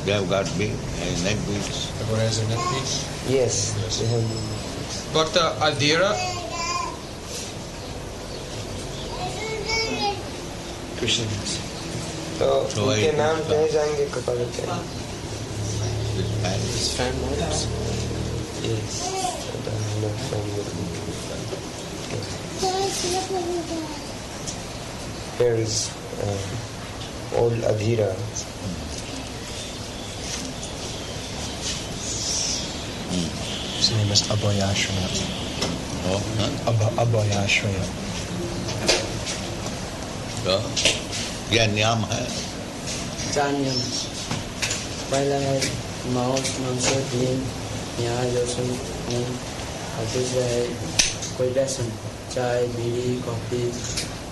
They have got big neck beads. Everyone has their neck beads? Yes. They have Bhakta Adhira? Krishna. तो उनके नाम कहे जाएंगे कृपा करके. His fan models? Yes. Here is old Adhira. His name is Abhayashraya. Oh, Abhayashraya. तो क्या नियम है? 4 नियम. पहला है मांस, लीन, प्याज, लहसुन, और दूसरा है कोई व्यसन, चाय, बीड़ी, कॉफी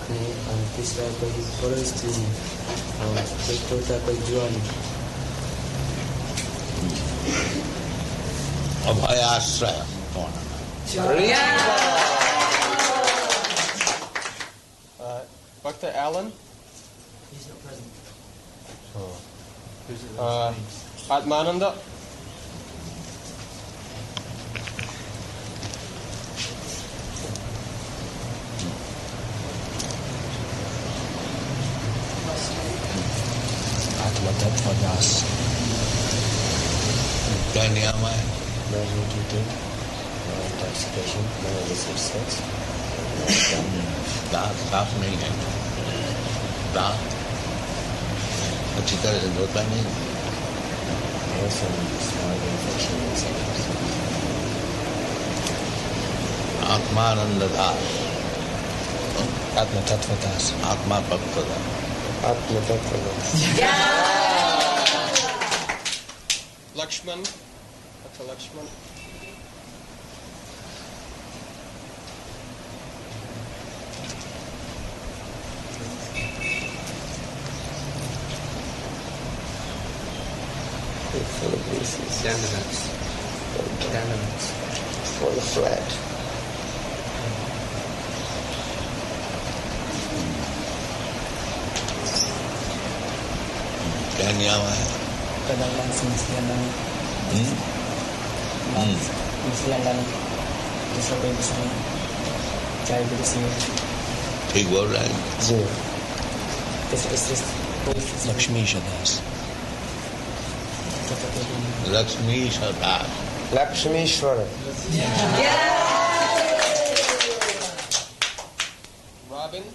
नहीं, और तीसरा कोई पुरुष स्त्री नहीं, और चौथा कोई जुआ नहीं. अभयाश्रय कौन है? Bhakta Alan? He's not present. Atmananda? Atmatattvadas. क्या नियम है? Non-eating, non-intoxication, non-illicit sex. दांत साफ नहीं है. दांत अच्छी तरह से धोता नहीं. आत्मानंद दास. Atmatattvadas. आत्मा तत्वदास. Atmatattvadas. Lakshman? Bhakta Lakshman? Full of greases. Dandavats. Full of flat. क्या नियम है? Kadang-kadang semestinya Mesti दूसरा कोई कुछ नहीं, चाय भी कुछ नहीं. ठीक बोल रहा है. जी. Lakshmi Shadas. Lakshmi Das. Lakshmishwar. Robin?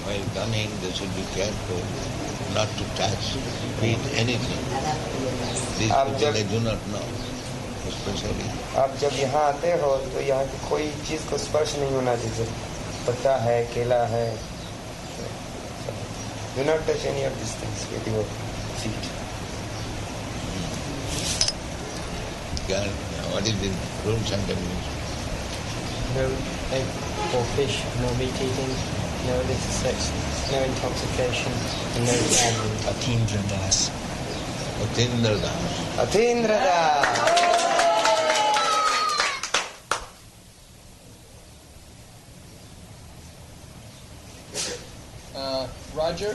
While gunning, they should be careful not to touch, eat anything. These people, they do not know, especially. आप जब यहाँ आते हो तो यहाँ की कोई चीज को स्पर्श नहीं होना चाहिए. पत्ता है, केला है. Do not touch any of these things with your feet. What is the rules and regulations? No egg or fish, no meat eating, no illicit sex, no intoxication, and no gambling. Atindradas. Atindra das. Atindra. Roger?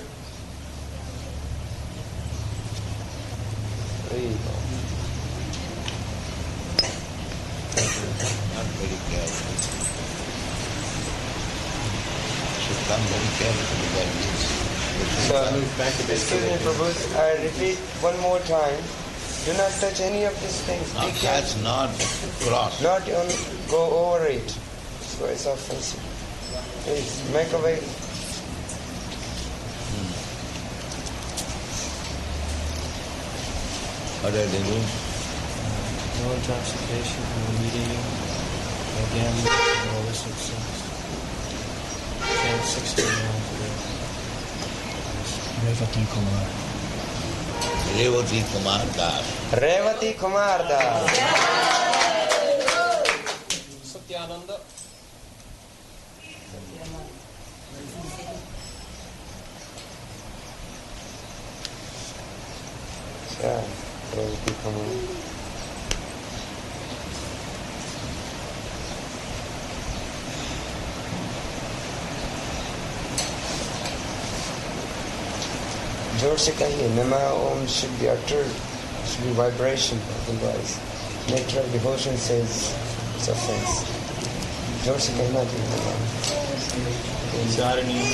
Not very careful. Should come very carefully like this. So, excuse me, Prabhu, I repeat one more time. Do not touch any of these things. Now that's not cross. Not go over it. So it's offensive. Please, make a way. What are the rules? No intoxication, no meat eating, no gambling, no illicit sex. 16 hours a day. Revati Kumar. Revati Kumar Das. Revati Kumar Das. Satyananda. Yeah, Revati Kumar. जोर से कहिए नमा ओम should be uttered, should be vibration, otherwise natural devotion says it's offense. जोर से कहना चाहिए. चार नियम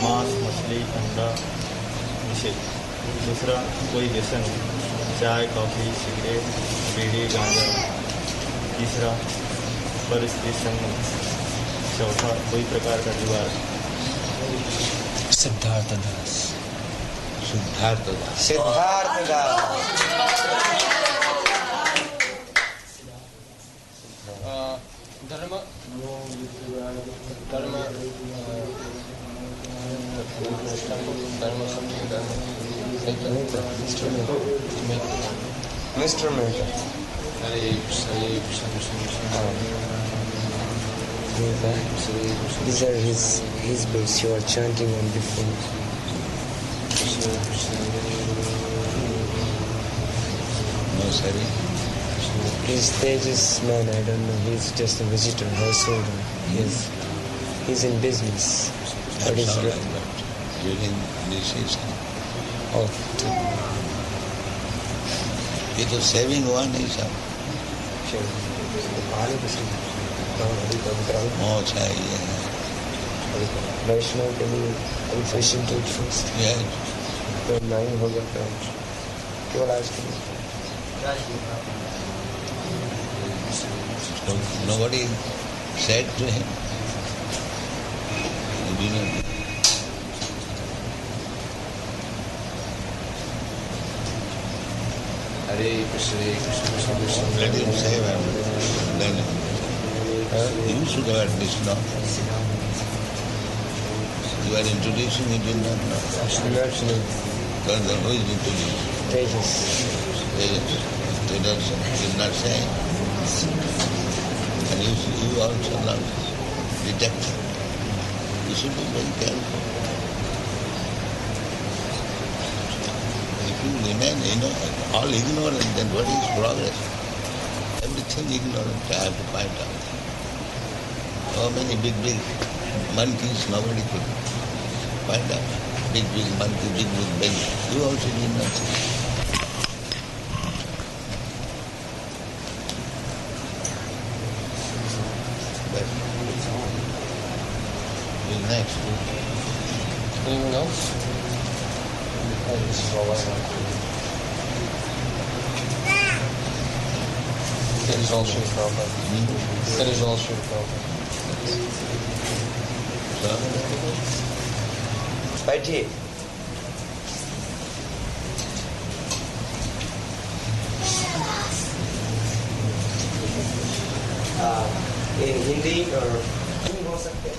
मांस मछली अंडा निषेध. दूसरा कोई व्यसन चाय कॉफी सिगरेट बीड़ी गांजा. तीसरा परिस्थिति संगम. चौथा कोई प्रकार का रिवाज. सिद्धार्थ दास. सिद्धार्थ दास. सिद्धार्थ दास. धर्म Mr. Mehta. These are his books you are chanting on before. No, sorry. He's Tejas man, I don't know. He's just a visitor, householder. He's in business. But he's That's all right, but during this season, it is saving one is up. Oh, चाहिए. वैष्णव के लिए अभी fishing to first. Yes. तो नहीं हो गया French. केवल आज के लिए. So nobody said to him, you didn't. Hare Krishna Krishna Krishna. Let him say and then you should have at least known. You are introducing, you did not know. Actually, Because then who is introducing? Tejas. Tejas did not say. And you also not detect. You should be very careful. If you remain, all ignorant, then what is progress? Everything ignorant, I have to find out. How many big monkeys nobody could find out. Big monkey, big belly. You also did not see. But who's next? Anyone else? This is all I want. That is all Srila Prabhupada. That is all Srila Prabhupada. बैठिए. हिंदी और नहीं हो सकते.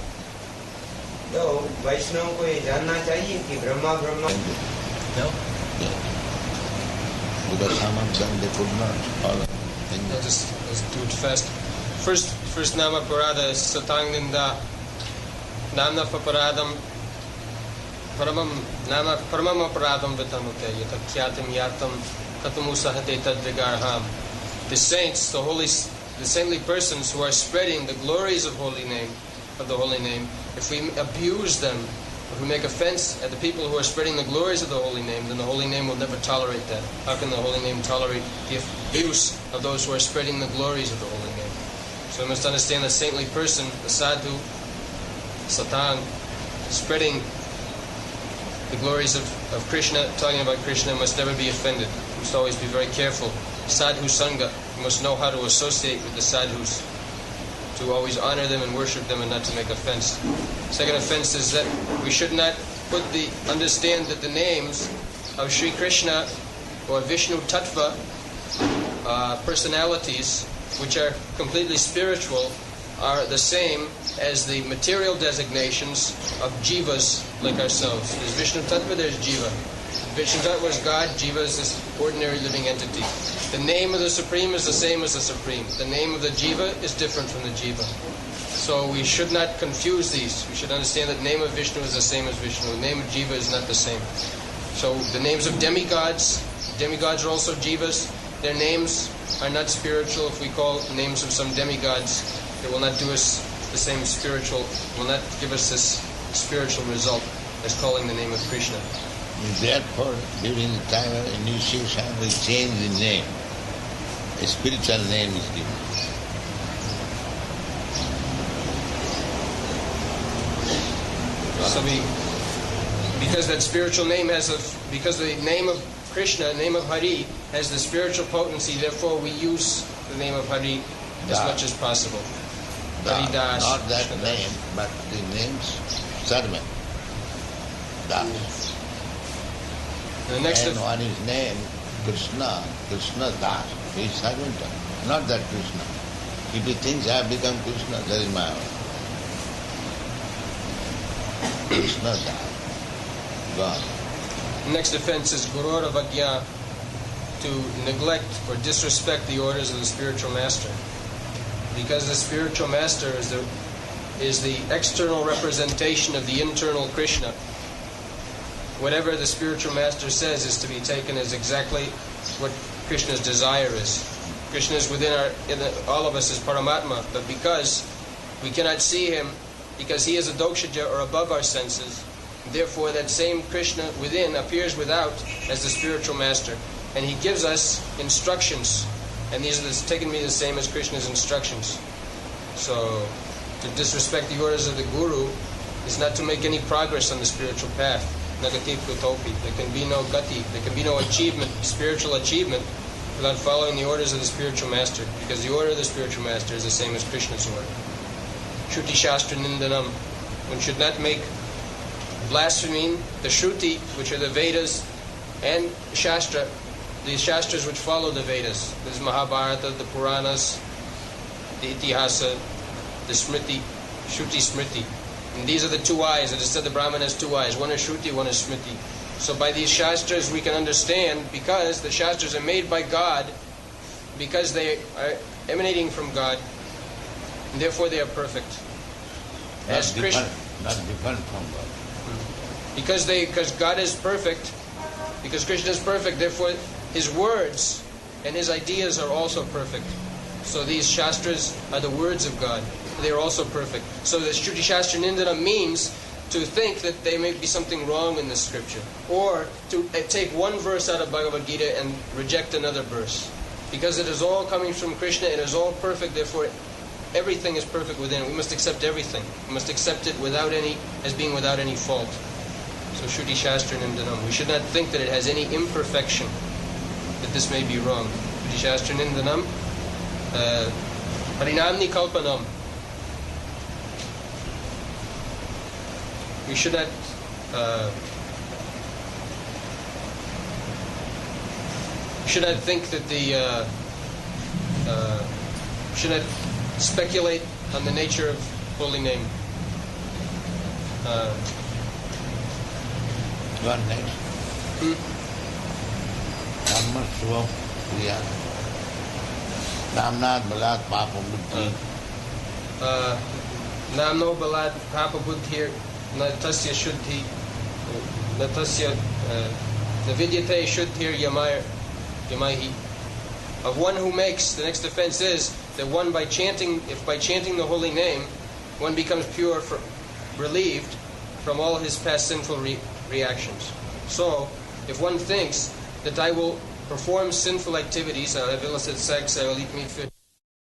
तो वैष्णव को ये जानना चाहिए कि Brahma No? No. Because some of them they could not follow. I'll just do it fast. First Nama Parada is Satang Ninda. Namna Paradam Paramam Aparadam Vitamute Yatakyatam Yatam Katamusahate Tadvigarham. The saints, the saintly persons who are spreading the glories of the holy name, if we abuse them, if we make offense at the people who are spreading the glories of the holy name, then the holy name will never tolerate that. How can the holy name tolerate the abuse of those who are spreading the glories of the holy name? So we must understand the saintly person, the sadhu, Satang, spreading the glories of Krishna, talking about Krishna, must never be offended. We must always be very careful. Sadhu Sangha, we must know how to associate with the sadhus, to always honor them and worship them and not to make offense. Second offense is that we should not understand that the names of Sri Krishna or Vishnu Tattva personalities, which are completely spiritual, are the same as the material designations of jivas like ourselves. There's Vishnu Tattva, there's Jiva. Vishnu Tattva is God, Jiva is this ordinary living entity. The name of the Supreme is the same as the Supreme. The name of the Jiva is different from the Jiva. So we should not confuse these. We should understand that the name of Vishnu is the same as Vishnu. The name of Jiva is not the same. So the names of demigods are also Jivas. Their names are not spiritual. If we call names of some demigods, it will not do us the same spiritual, will not give us this spiritual result as calling the name of Krishna. Therefore, during the time of initiation, we change the name. A spiritual name is given. So because that spiritual name because the name of Krishna, name of Hari, has the spiritual potency, therefore we use the name of Hari as much as possible. Haridas. Not that name, but the name's servant. Das. The next and one is named Krishna Das. He is servant, not that Krishna. If he thinks I have become Krishna, that is my own. Krishna Das. God. Next offense is Gurura Vagya, to neglect or disrespect the orders of the spiritual master. Because the spiritual master is the external representation of the internal Krishna. Whatever the spiritual master says is to be taken as exactly what Krishna's desire is. Krishna is within all of us as Paramatma, but because we cannot see him, because he is a Dokshaja or above our senses, therefore that same Krishna within appears without as the spiritual master. And he gives us instructions, and these are taken to be the same as Krishna's instructions. So, to disrespect the orders of the Guru is not to make any progress on the spiritual path. Nagati Kutopi. There can be no gati, there can be no achievement, spiritual achievement, without following the orders of the spiritual master, because the order of the spiritual master is the same as Krishna's order. Shruti Shastra Nindanam. One should not make blaspheming the Shruti, which are the Vedas, and Shastra, the Shastras which follow the Vedas. There's Mahabharata, the Puranas, the Itihasa, the Smriti, Shruti Smriti. And these are the two eyes. It is said the Brahman has two eyes. One is Shruti, one is Smriti. So by these Shastras we can understand, because the Shastras are made by God, because they are emanating from God, and therefore they are perfect. As Krishna, not different from God. Because God is perfect, because Krishna is perfect, therefore his words and his ideas are also perfect. So these Shastras are the words of God. They are also perfect. So the Shruti Shastra Nindana means to think that there may be something wrong in the scripture, or to take one verse out of Bhagavad Gita and reject another verse. Because it is all coming from Krishna, it is all perfect, therefore everything is perfect within. We must accept everything. We must accept it as being without any fault. So Shruti Shastra Nindanam. We should not think that it has any imperfection, that this may be wrong. Shruti Shastra Nindanam. Harinamni Kalpanam. We should not think that should not speculate on the nature of holy name. One next. Dhamma Shubham Kriya. Namnad Balad Papa Buddhi. Namno Balad Papa Buddhi. Natasya Shuddhi. Natasya Navidyate Shuddhir Yamaihi. Of one who makes, the next offense is that one by chanting the holy name, one becomes pure, relieved from all his past sinful reactions. So, if one thinks that I will perform sinful activities, I will have illicit sex, I will eat meat, fish,